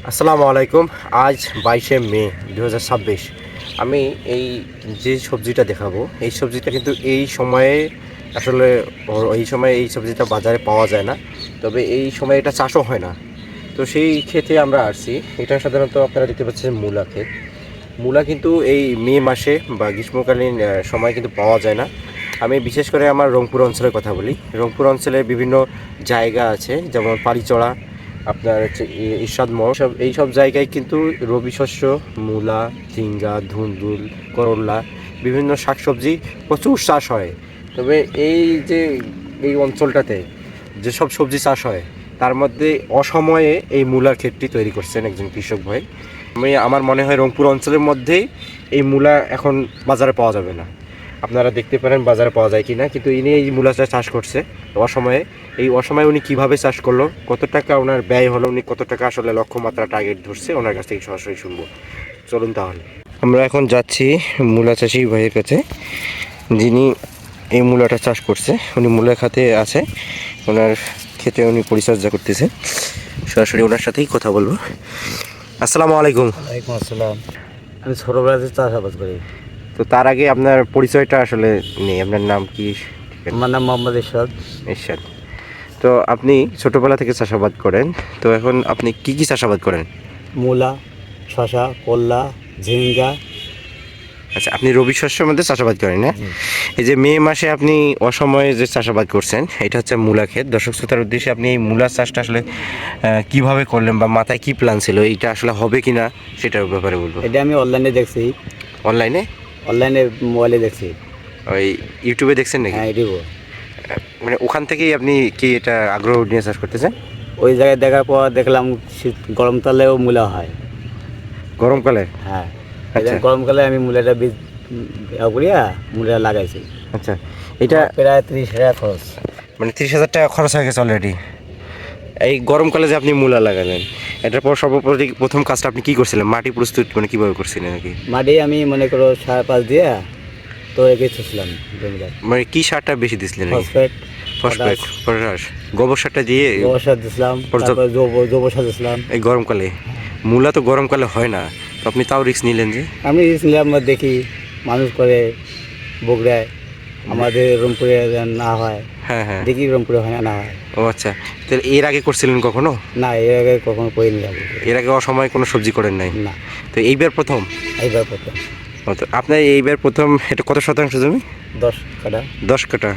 আসসালামু আলাইকুম। আজ 22শে মে 2026। আমি এই যে সবজিটা দেখাবো, এই সবজিটা কিন্তু এই সময়ে আসলে এই সময়ে এই সবজিটা বাজারে পাওয়া যায় না, তবে এই সময়ে এটা চাষও হয় না। তো সেই ক্ষেত্রে আমরা আসছি। এটা সাধারণত আপনারা দেখতে পাচ্ছেন মূলা ক্ষেত। মূলা কিন্তু এই মে মাসে বা গ্রীষ্মকালীন সময় কিন্তু পাওয়া যায় না। আমি বিশেষ করে আমার রংপুর অঞ্চলের কথা বলি। রংপুর অঞ্চলে বিভিন্ন জায়গা আছে, যেমন পালিচড়া, আপনার হচ্ছে ইরশাদ মোড়, এইসব জায়গায় কিন্তু রবি শস্য, মূলা, ঝিঙ্গা, ধুন্দুল, করল্লা, বিভিন্ন শাকসবজি প্রচুর চাষ হয়। তবে এই যে এই অঞ্চলটাতে যেসব সবজি চাষ হয়, তার মধ্যে অসময়ে এই মূলার ক্ষেতটি তৈরি করছেন একজন কৃষক ভাই। আমার মনে হয় রংপুর অঞ্চলের মধ্যেই এই মূলা এখন বাজারে পাওয়া যাবে না। আপনারা দেখতে পারেন বাজারে পাওয়া যায় কি না, কিন্তু ইনি এই মূলাটা চাষ করছে অসময়ে। এই অসময়ে উনি কীভাবে চাষ করলো, কত টাকা ওনার ব্যয় হলো, উনি কত টাকা আসলে লক্ষ্যমাত্রা টার্গেট ধরছে, ওনার কাছ থেকে সরাসরি শুনবো। চলুন তাহলে আমরা এখন যাচ্ছি মূলা চাষি ভাইয়ের কাছে, যিনি এই মূলাটা চাষ করছে। উনি মূলা খাতে আছে, ওনার ক্ষেতে উনি পরিচর্যা করতেছে। সরাসরি ওনার সাথেই কথা বলবো। আসসালামু আলাইকুম। ওয়ালাইকুম আসসালাম। আমি ছোটোবেলাতে চাষাবাদ করি। তো তার আগে আপনার পরিচয়টা আসলে নেই, আপনার নাম কি? আমার নাম মোহাম্মদ ইরশাদ। ইরশাদ। তো আপনি ছোটোবেলা থেকে চাষাবাদ করেন, তো এখন আপনি কি কি চাষাবাদ করেন? মূলা, শশা, করলা, ঝিঙ্গা। আচ্ছা, আপনি রবি শস্যের মধ্যে চাষাবাদ করেন, না? জি। এই যে মে মাসে আপনি অসময়ে যে চাষাবাদ করছেন, এটা হচ্ছে মূলা ক্ষেত। দর্শক শ্রোতার উদ্দেশ্যে আপনি এই মূলা চাষটা আসলে কিভাবে করলেন বা মাথায় কি প্ল্যান ছিল, এটা আসলে হবে কি না সেটার ব্যাপারে বলবো। এটা আমি অনলাইনে দেখছি, অনলাইনে? অনলাইনে মোবাইলে দেখছি। ওই ইউটিউবে দেখছেন নাকি? হ্যাঁ, এটিও মানে ওখান থেকেই আপনি কি এটা আগ্রহ নিয়ে চাষ করতেছেন? ওই জায়গায় দেখার পর দেখলাম শীত গরমকালেও মূলা হয়। গরমকালে? হ্যাঁ, আচ্ছা গরমকালে আমি মূলাটা বীজ করিয়া মূলা লাগাইছি। আচ্ছা। এটা প্রায় 30,000 খরচ। মানে 30,000 টাকা খরচ হয়ে গেছে অলরেডি। এই গরমকালে যে আপনি মূলা লাগালেন, এটার পর প্রথম কাজটা আপনি কি করছিলেন? মাটি প্রস্তুত মানে কীভাবে করছিলেন নাকি? মাটি আমি মনে করো 5.5 দিয়া তো এগিয়ে ছুটলাম জমিদার। মানে কি সারটা বেশি দিছিলেন? ফসফেট, ফসফেট, পটাশ, গোবর সারটা দিয়ে গোবর সার দিছিলাম, তারপর জৈব সার দিছিলাম। এই গরমকালে? মূলা তো গরমকালে হয় না, তো আপনি তাও রিস্ক নিলেন যে? আমি নিলাম, দেখি মানুষ করে বগুড়ায়, আমাদের রংপুরে না হয়। হ্যাঁ হ্যাঁ। দেখি রংপুরে হয় না হয়। ও আচ্ছা। তাহলে এর আগে করছিলেন কখনো? না, এর আগে কখনো করিনি যাবো। এর আগে অসময়ে কোনো সবজি করেন নাই? না, তো এইবার প্রথম? এইবার প্রথম। ও, তো আপনার এইবার প্রথম। এটা কত শতাংশ জমি? 10 কাঠা। 10 কাঠা।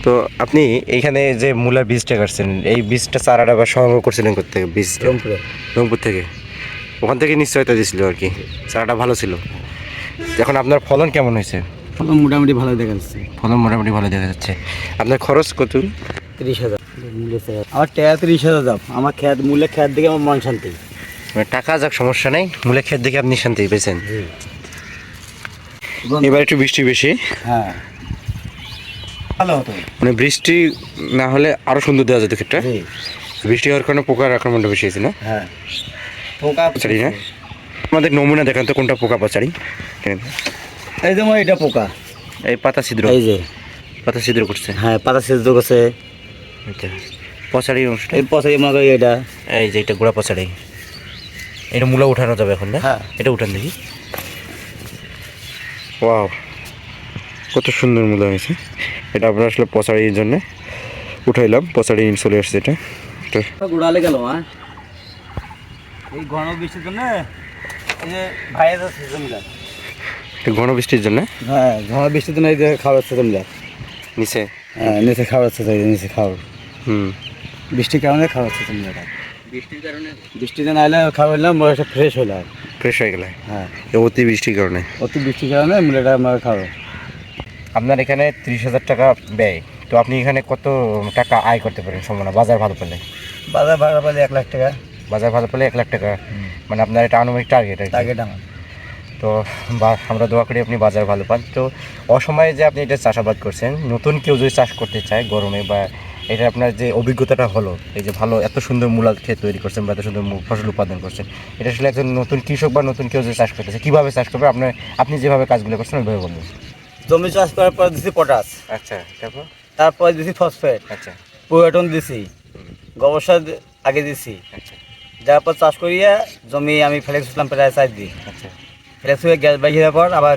তো আপনি এইখানে যে মূলার বীজটা কাটছেন, এই বীজটা চারাটা বা সংগ্রহ করছিলেন কোথেকে? বীজটা রংপুরে। রংপুর থেকে? ওখান থেকে নিশ্চয়তা দিয়েছিল আর কি, চারাটা ভালো ছিল। এখন আপনার ফলন কেমন হয়েছে? ফলন মোটামুটি ভালো দেখা যাচ্ছে। ফলন মোটামুটি ভালো দেখা যাচ্ছে। আপনার খরচ কত? 30,000 আমার টাকা 30,000 দাম। আমার মূলের খেত দিকে আমার মন শান্তি। মানে টাকা যাক, সমস্যা নেই, মূলের ক্ষেত দেখে আপনি শান্তি পেয়েছেন। এবার একটু বৃষ্টি বেশি। হ্যাঁ, ভালো হতো। মানে বৃষ্টি না হলে আরো সুন্দর দেওয়া যেত ক্ষেতটা। বৃষ্টি হওয়ার কারণে পোকার আক্রমণটা বেশি হয়েছে, না? হ্যাঁ, পোকা পাচারি, না? আমাদের নমুনা দেখান তো কোনটা পোকা পাচারি। এই যেমন এটা পোকা, এই পাতা ছিদ্র, এই যে পাতা ছিদ্র করছে। হ্যাঁ, পাতা সেচ করছে। আচ্ছা, পচারি অংশটা এই পচাই মনে করি এটা। এই যে এটা গোড়া পচারি, এটা মূলা উঠানো যাবে এখন, না? হ্যাঁ, এটা উঠান দেখি। ওয়াও, কত সুন্দর মূলা হয়েছে। এটা আপনার আসলে পচারির জন্য উঠাইলাম, পচারি চলে আসছে এটা। গোড়ালে গেল। হ্যাঁ, এই ঘন বৃষ্টির জন্য এই যে ভাইয়া যাচ্ছে জমিদার। এটা ঘন বৃষ্টির জন্য? হ্যাঁ, ঘন বৃষ্টির জন্য এই যে খাওয়াচ্ছে জমিদার নিচে। হ্যাঁ, নিচে খাওয়াচ্ছে, নিচে খাও। হুম। বৃষ্টির কারণে খাওয়াচ্ছে জমিদার। বৃষ্টির জন্য আইলে খাওয়াইলাম, ফ্রেশ হইলাম। ফ্রেশ হয়ে গেলে? হ্যাঁ, অতি বৃষ্টির কারণে। অতি বৃষ্টির কারণে মূলাটা আমরা খাবো। আপনার এখানে 30,000 টাকা ব্যয়, তো আপনি এখানে কত টাকা আয় করতে পারেন সম্ভাবনা বাজার ভালো পেলে? বাজার ভাড়া পেলে 1 লাখ টাকা। বাজার ভালো পেলে 1 লাখ টাকা, মানে আপনার এটা আনুমানিক টার্গেট আর কি। টার্গেট আমার। তো আমরা দোয়া করি আপনি বাজার ভালো পান। তো অসময়ে যে আপনি এটা চাষাবাদ করছেন, নতুন কেউ যদি চাষ করতে চায় গরমে, বা এটা আপনার যে অভিজ্ঞতাটা হলো, এই যে ভালো এত সুন্দর মূলা ক্ষেত তৈরি করছেন বা এত সুন্দর ফসল উৎপাদন করছেন, এটা আসলে একজন নতুন কৃষক বা নতুন কেউ যদি চাষ করতে চায় কীভাবে চাষ করবে, আপনি যেভাবে কাজগুলো করছেন ওইভাবে বলবেন। জমি চাষ করার পর দিছি পটাশ। আচ্ছা, তারপর দিছি ফসফেট। আচ্ছা, পুরাটন দিছি, গোবর সার আগে দিছি। আচ্ছা। যাওয়ার পর চাষ করিয়ে জমি আমি ফ্লেক্স উঠলাম প্রায় 4 দিন। আচ্ছা ফ্লেক্স হয়ে গ্যাস বাইক হওয়ার পর আবার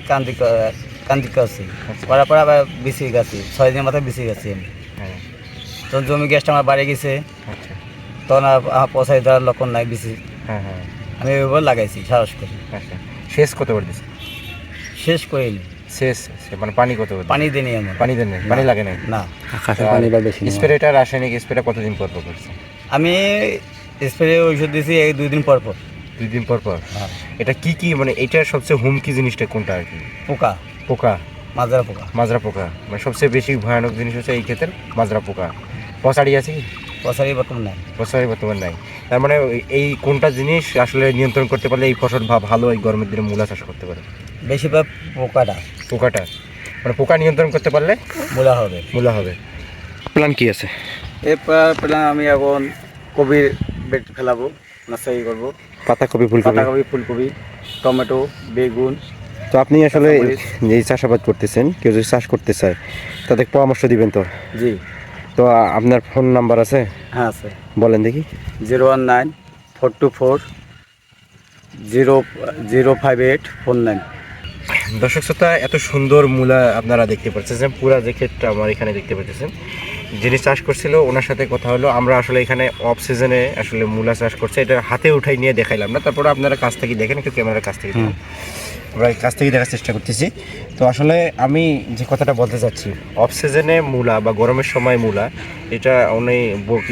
কান্দি করছি, করার পর আবার বিসি গেছি, 6 দিনের মাথায় বিসি গেছি আমি। হ্যাঁ তখন জমি গ্যাসটা আমার বাড়ি গেছে, আচ্ছা তখন আর আমার পয়সা দেওয়ার লক্ষণ নাই বিসি। হ্যাঁ হ্যাঁ আমি ওইভাবে লাগাইছি সাহস করে, আচ্ছা শেষ কতবার দিছে? শেষ করিনি। শেষ মানে পানি কতবার? পানি দিইনি আমি, পানি দেন নাই, পানি লাগে নাই। না। স্প্রেটা রাসায়নিক স্প্রেটা কতদিন পর পর করছে? আমি স্প্রে ওষুধ দিয়েছি এই 2 দিন পর পর। 2 দিন পর পর। হ্যাঁ। এটা কি কি মানে এটার সবচেয়ে হুমকি জিনিসটা কোনটা আর কি? পোকা, পোকা, মাজরা পোকা। মাজরা পোকা মানে সবচেয়ে বেশি ভয়ানক জিনিস হচ্ছে এই ক্ষেত্রে মাজরা পোকা। পচাড়ি আছে কি? পয়সারই বর্তমান নাই। পচাড়ি বর্তমান নাই। তার মানে এই কোনটা জিনিস আসলে নিয়ন্ত্রণ করতে পারলে এই ফসল ভালো এই গরমের দিনে মূলা চাষ করতে পারে? বেশিরভাগ পোকাটা, পোকাটা মানে পোকা নিয়ন্ত্রণ করতে পারলে মূলা হবে। মূলা হবে। প্ল্যান কি আছে? এরপর পেলাম আমি এখন কবির বেড ফেলাবো, নার্সারি করবো। পাতাকপি, ফুলকপি, পাতাকপি, ফুলকপি, টমেটো, বেগুন। তো আপনি আসলে কাঁচামরিচ। এই চাষাবাদ করতেছেন, কেউ যদি চাষ করতে চায় তাদের পরামর্শ দিবেন তো? জি তো আপনার ফোন নাম্বার আছে? হ্যাঁ আছে, বলেন দেখি। 019-424-05849। দর্শক শ্রোতা, এত সুন্দর মূলা আপনারা দেখতে পাচ্ছেন, পুরা যে ক্ষেতটা আমার এখানে দেখতে পাচ্ছেন। যিনি চাষ করছিল ওনার সাথে কথা হলো। আমরা আসলে এখানে অফ সিজনে আসলে মূলা চাষ করছে, এটা হাতে উঠাই নিয়ে দেখাইলাম না, তারপরে আপনারা কাছ থেকে দেখেন, একটু ক্যামেরার কাছ থেকে দেখেন। আমরা কাছ থেকে দেখার চেষ্টা করতেছি। তো আসলে আমি যে কথাটা বলতে চাচ্ছি, অফ সিজনে মূলা বা গরমের সময় মূলা, এটা অনেক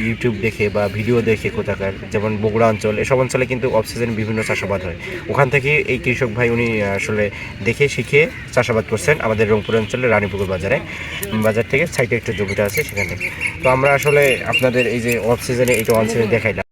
ইউটিউব দেখে বা ভিডিও দেখে কোথাকার, যেমন বগুড়া অঞ্চল, এসব অঞ্চলে কিন্তু অফ সিজনে বিভিন্ন চাষাবাদ হয়। ওখান থেকে এই কৃষক ভাই উনি আসলে দেখে শিখে চাষাবাদ করছেন আমাদের রংপুর অঞ্চলের রানীপুকুর বাজার থেকে সাইডে একটা জমিটা আছে সেখানে। তো আমরা আসলে আপনাদের এই যে অফ সিজনে এইটা অন সিজনে দেখাইলাম।